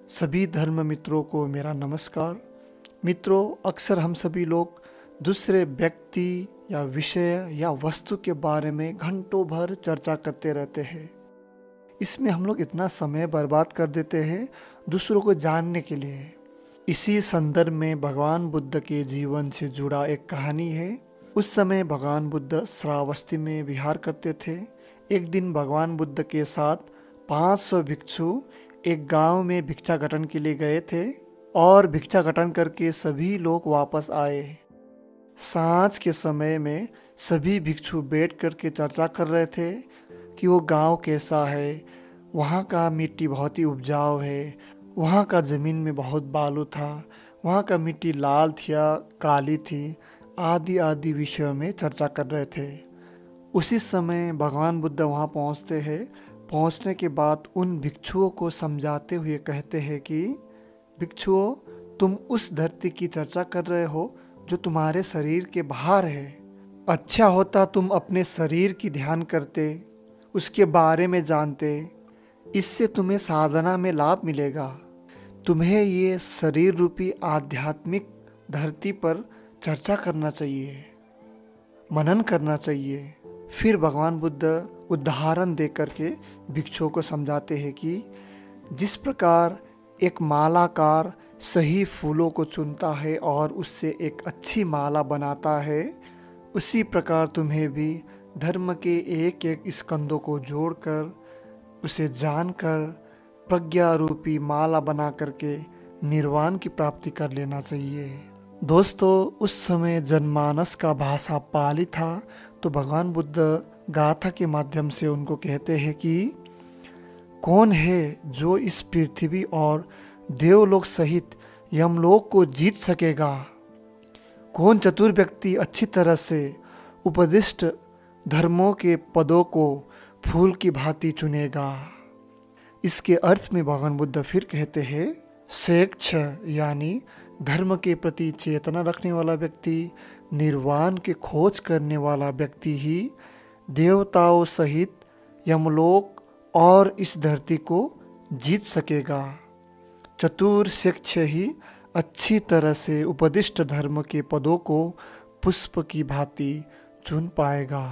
सभी धर्म मित्रों को मेरा नमस्कार। मित्रों, अक्सर हम सभी लोग दूसरे व्यक्ति या विषय या वस्तु के बारे में घंटों भर चर्चा करते रहते हैं। इसमें हम लोग इतना समय बर्बाद कर देते हैं दूसरों को जानने के लिए। इसी संदर्भ में भगवान बुद्ध के जीवन से जुड़ा एक कहानी है। उस समय भगवान बुद्ध श्रावस्ती में विहार करते थे। एक दिन भगवान बुद्ध के साथ 500 भिक्षु एक गांव में भिक्षाटन के लिए गए थे और भिक्षाटन करके सभी लोग वापस आए। सांझ के समय में सभी भिक्षु बैठ करके चर्चा कर रहे थे कि वो गांव कैसा है, वहाँ का मिट्टी बहुत ही उपजाऊ है, वहाँ का ज़मीन में बहुत बालू था, वहाँ का मिट्टी लाल थी या काली थी, आदि आदि विषयों में चर्चा कर रहे थे। उसी समय भगवान बुद्ध वहाँ पहुँचते हैं। पहुँचने के बाद उन भिक्षुओं को समझाते हुए कहते हैं कि भिक्षुओं, तुम उस धरती की चर्चा कर रहे हो जो तुम्हारे शरीर के बाहर है। अच्छा होता तुम अपने शरीर की ध्यान करते, उसके बारे में जानते, इससे तुम्हें साधना में लाभ मिलेगा। तुम्हें ये शरीर रूपी आध्यात्मिक धरती पर चर्चा करना चाहिए, मनन करना चाहिए। फिर भगवान बुद्ध उदाहरण दे करके भिक्षुओं को समझाते हैं कि जिस प्रकार एक मालाकार सही फूलों को चुनता है और उससे एक अच्छी माला बनाता है, उसी प्रकार तुम्हें भी धर्म के एक एक स्कंदों को जोड़कर उसे जानकर प्रज्ञा रूपी माला बना करके निर्वाण की प्राप्ति कर लेना चाहिए। दोस्तों, उस समय जनमानस का भाषा पाली था, तो भगवान बुद्ध गाथा के माध्यम से उनको कहते हैं कि कौन है जो इस पृथ्वी और देवलोक सहित यमलोक को जीत सकेगा? कौन चतुर व्यक्ति अच्छी तरह से उपदिष्ट धर्मों के पदों को फूल की भांति चुनेगा? इसके अर्थ में भगवान बुद्ध फिर कहते हैं, स्वेच्छ यानी धर्म के प्रति चेतना रखने वाला व्यक्ति, निर्वाण की खोज करने वाला व्यक्ति ही देवताओं सहित यमलोक और इस धरती को जीत सकेगा। चतुर शिक्ष ही अच्छी तरह से उपदिष्ट धर्म के पदों को पुष्प की भांति चुन पाएगा।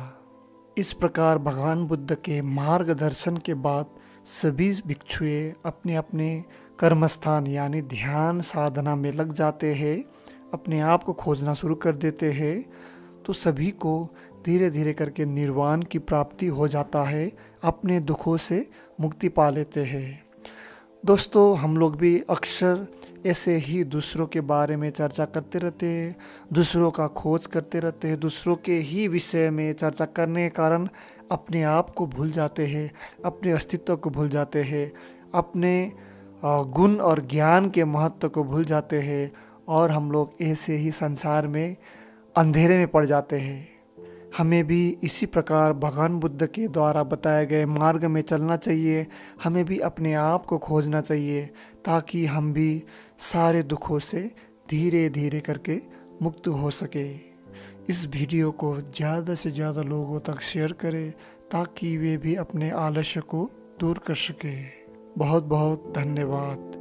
इस प्रकार भगवान बुद्ध के मार्गदर्शन के बाद सभी भिक्षुएं अपने अपने कर्मस्थान यानी ध्यान साधना में लग जाते हैं, अपने आप को खोजना शुरू कर देते हैं। तो सभी को धीरे धीरे करके निर्वाण की प्राप्ति हो जाता है, अपने दुखों से मुक्ति पा लेते हैं। दोस्तों, हम लोग भी अक्सर ऐसे ही दूसरों के बारे में चर्चा करते रहते हैं, दूसरों का खोज करते रहते हैं, दूसरों के ही विषय में चर्चा करने के कारण अपने आप को भूल जाते हैं, अपने अस्तित्व को भूल जाते हैं, अपने गुण और ज्ञान के महत्व को भूल जाते हैं और हम लोग ऐसे ही संसार में अंधेरे में पड़ जाते हैं। हमें भी इसी प्रकार भगवान बुद्ध के द्वारा बताए गए मार्ग में चलना चाहिए। हमें भी अपने आप को खोजना चाहिए ताकि हम भी सारे दुखों से धीरे धीरे करके मुक्त हो सके। इस वीडियो को ज़्यादा से ज़्यादा लोगों तक शेयर करें ताकि वे भी अपने आलस्य को दूर कर सके। बहुत बहुत धन्यवाद।